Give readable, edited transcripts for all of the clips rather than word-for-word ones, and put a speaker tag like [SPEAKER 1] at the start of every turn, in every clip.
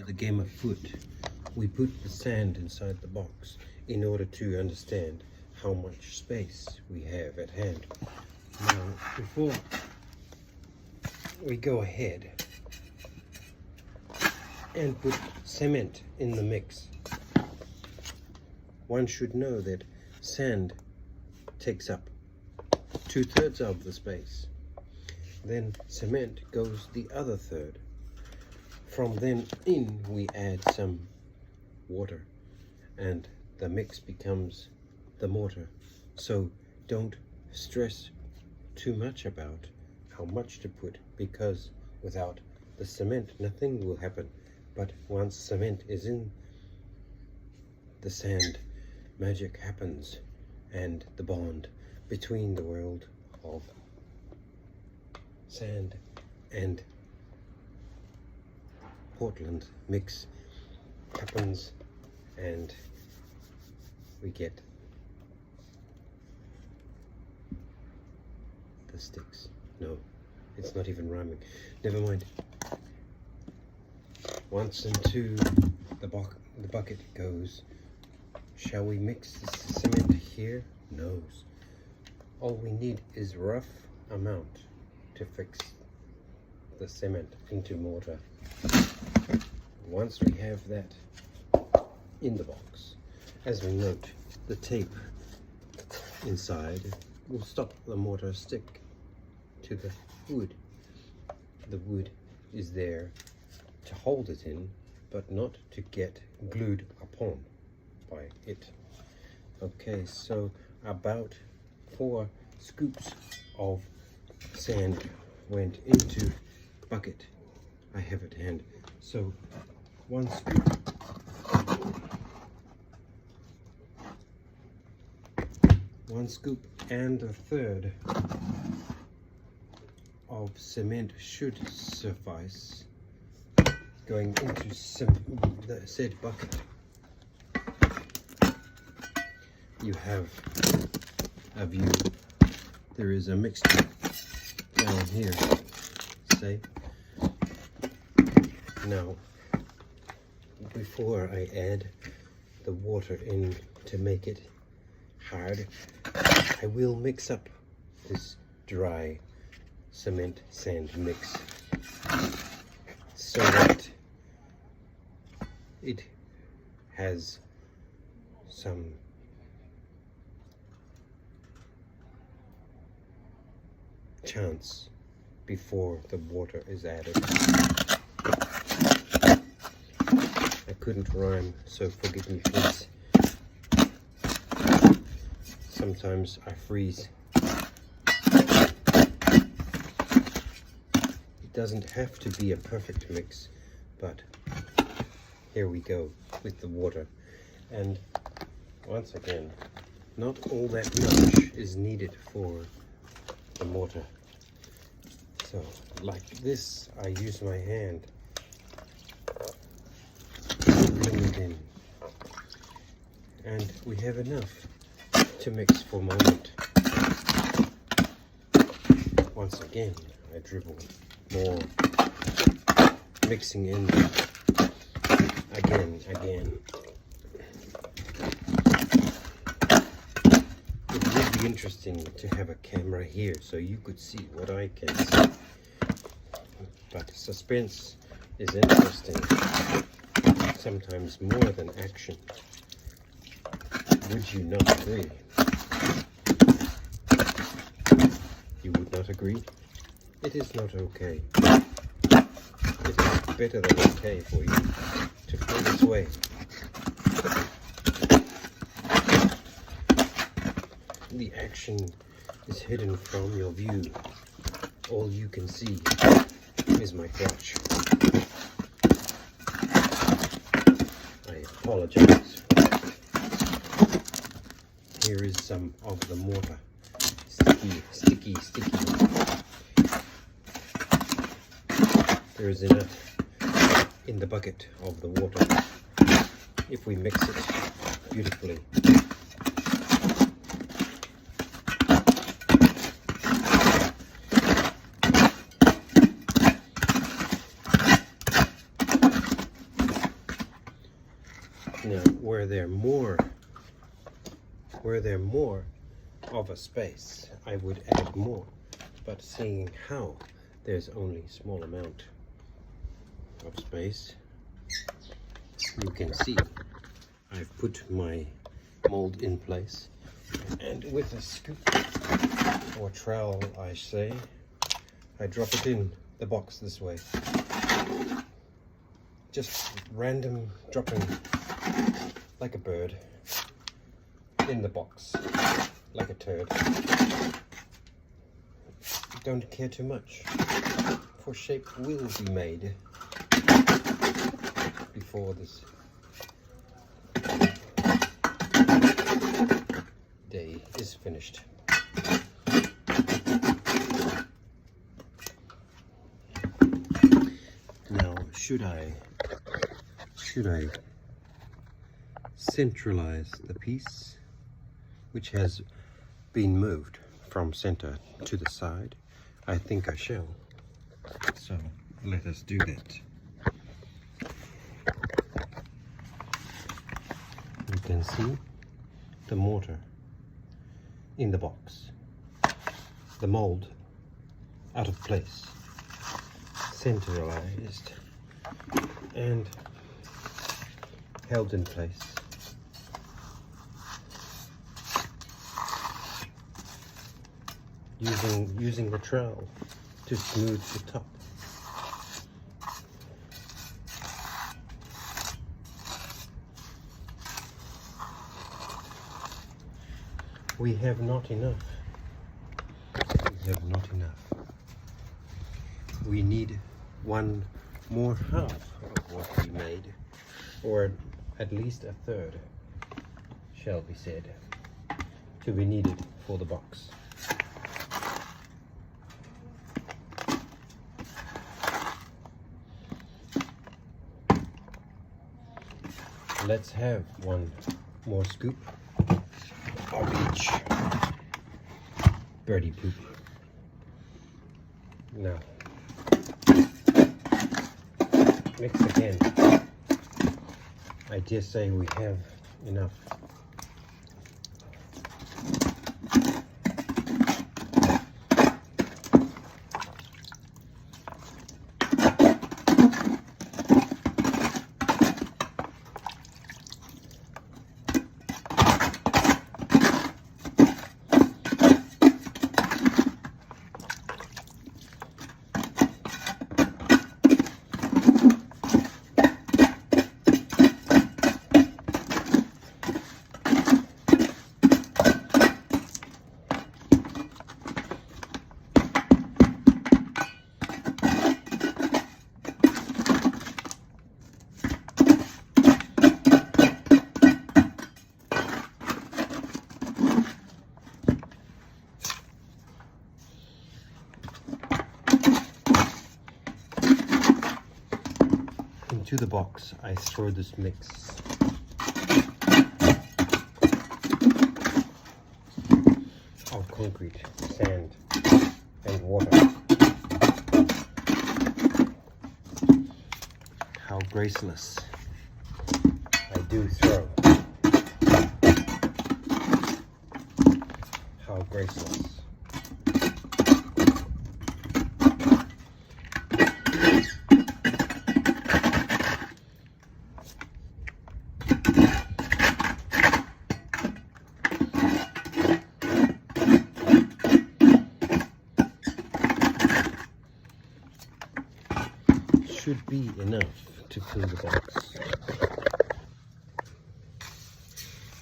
[SPEAKER 1] to the game of foot. We put the sand inside the box in order to understand how much space we have at hand. Now, before we go ahead and put cement in the mix, one should know that sand takes up 2/3 of the space. Then cement goes the other third. From then in, we add some water and the mix becomes the mortar. So don't stress too much about how much to put, because without the cement nothing will happen. But once cement is in the sand, magic happens, and the bond between the world of sand and Portland mix happens, and we get the sticks. No, it's not even rhyming. Never mind. Once into the bucket goes. Shall we mix the cement here? No. All we need is rough amount to fix the cement into mortar. Once we have that in the box, as we note, the tape inside will stop the mortar stick to the wood. The wood is there to hold it in, but not to get glued upon by it. Okay, so about 4 scoops of sand went into the bucket. I have at hand. So 1 scoop, 1 scoop and 1/3 of cement should suffice going into the said bucket. You have a view. There is a mixture down here, say. Now, before I add the water in to make it hard, I will mix up this dry cement sand mix so that it has some chance before the water is added. I couldn't rhyme, so forgive me please. Sometimes I freeze. It doesn't have to be a perfect mix, but here we go with the water. And once again, not all that much is needed for the mortar. So like this, I use my hand to bring it in, and we have enough to mix for a moment. Once again, I dribble more, mixing in again. It would be interesting to have a camera here so you could see what I can see. But suspense is interesting, sometimes more than action. Would you not agree? You would not agree? It is not okay. It is better than okay for you to feel this way. The action is hidden from your view. All you can see is my crotch. I apologize. Here is some of the mortar. Sticky. There is enough in the bucket of the water if we mix it beautifully. Now, were there more of a space, I would add more. But seeing how there's only small amount of space, you can see I've put my mold in place, and with a scoop or trowel, I say, I drop it in the box this way. Just random dropping like a bird in the box, like a turd. Don't care too much, for shape will be made before this day is finished. Now, should I centralize the piece which has been moved from center to the side? I think I shall. So let us do that. You can see the mortar in the box, the mold out of place, centralized and held in place. Using the trowel to smooth the top. We have not enough. We have not enough. We need one more half of what we made, or at least a third, shall be said, to be needed for the box. Let's have one more scoop of each birdie poop. Now, mix again. I dare say we have enough. Into the box, I throw this mix of concrete, sand, and water. How graceless I do throw. How graceless. Should be enough to fill the box.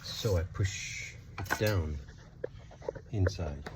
[SPEAKER 1] So I push it down inside.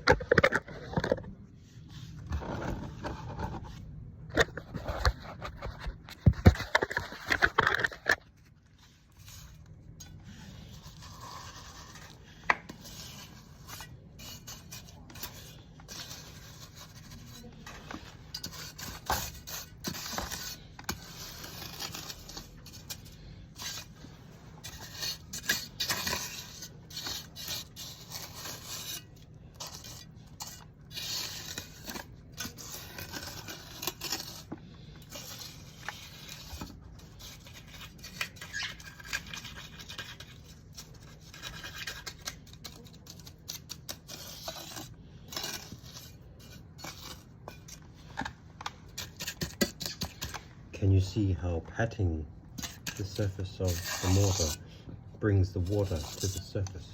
[SPEAKER 1] Can you see how patting the surface of the mortar brings the water to the surface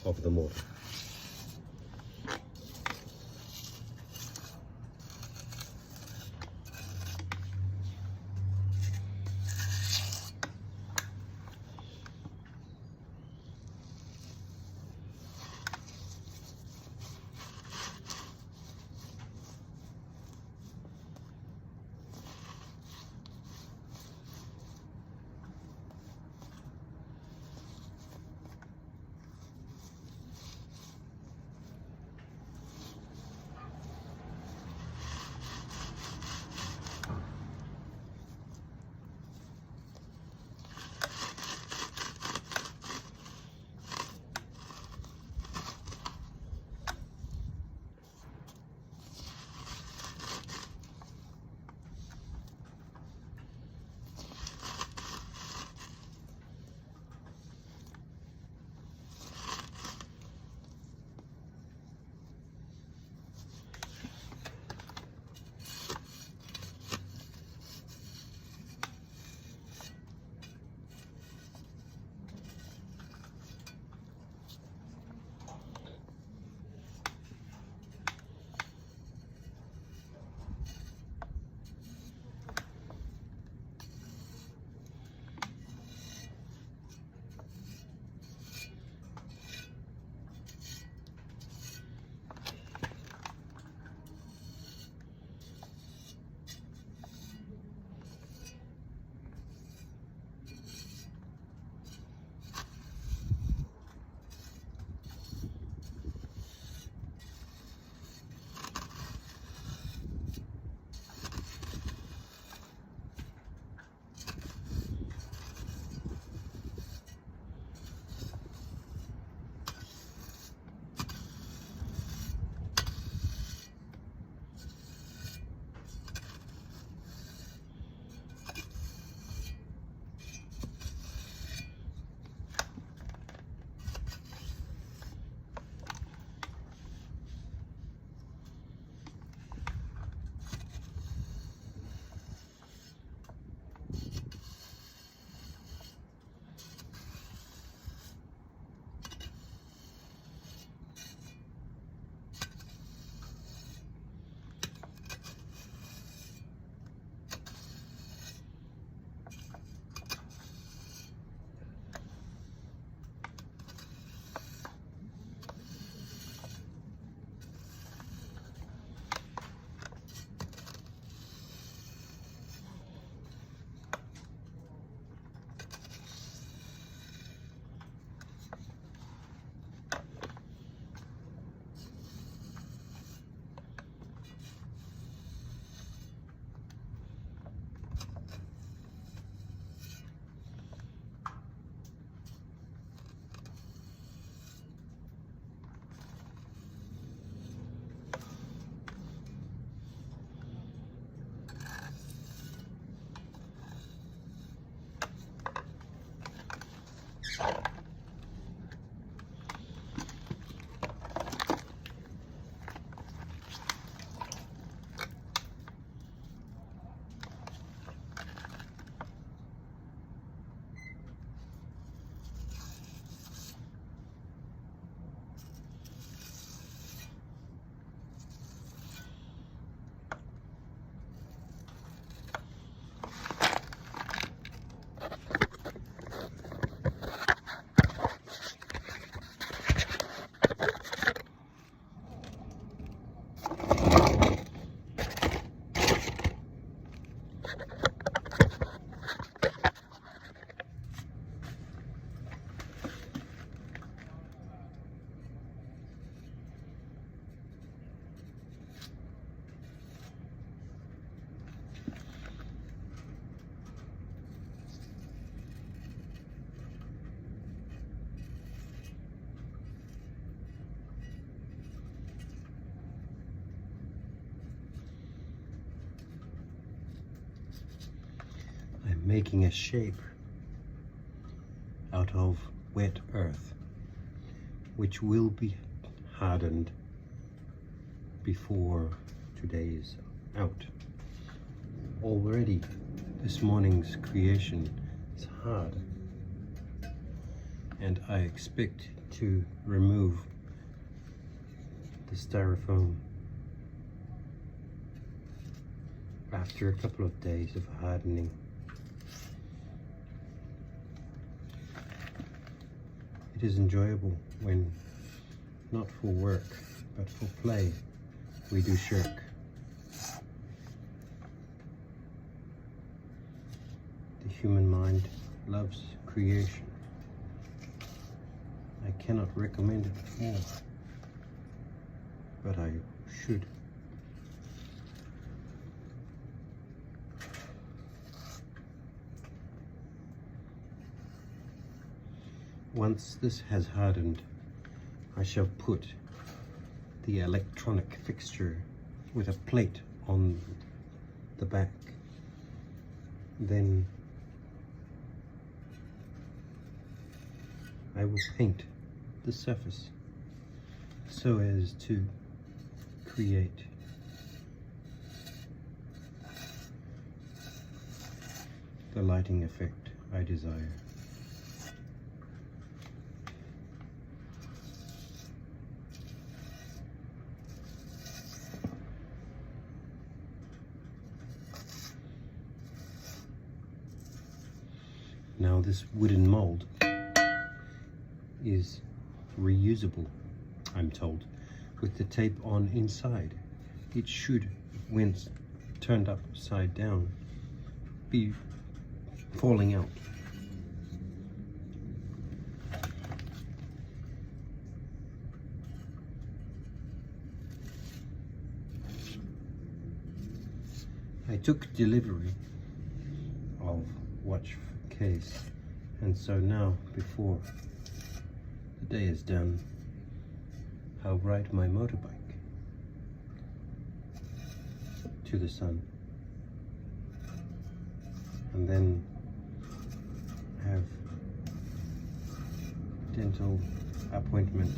[SPEAKER 1] of the mortar? Making a shape out of wet earth, which will be hardened before today is out. Already This morning's creation is hard, and I expect to remove the styrofoam after a couple of days of hardening. It is enjoyable when not for work but for play we do shirk. The human mind loves creation. I cannot recommend it more, but I should. Once this has hardened, I shall put the electronic fixture with a plate on the back. Then I will paint the surface so as to create the lighting effect I desire. Now this wooden mold is reusable, I'm told, with the tape on inside. It should, when turned upside down, be falling out. I took delivery of watch case, and so now, before the day is done, I'll ride my motorbike to the sun and then have dental appointment.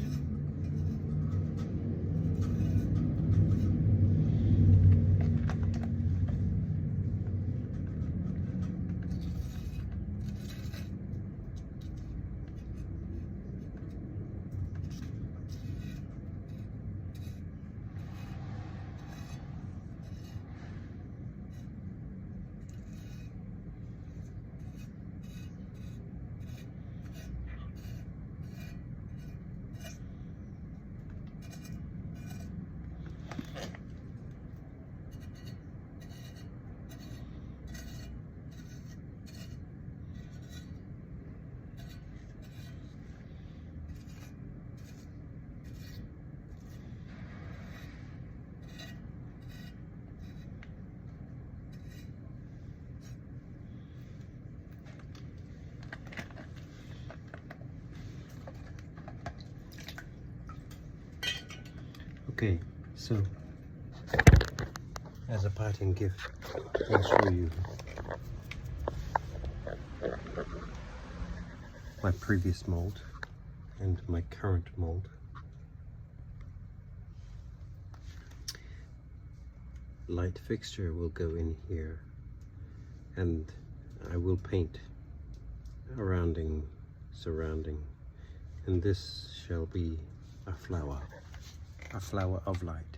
[SPEAKER 1] Okay, so as a parting gift, I'll show you my previous mold and my current mold. Light fixture will go in here, and I will paint surrounding, and this shall be a flower of light.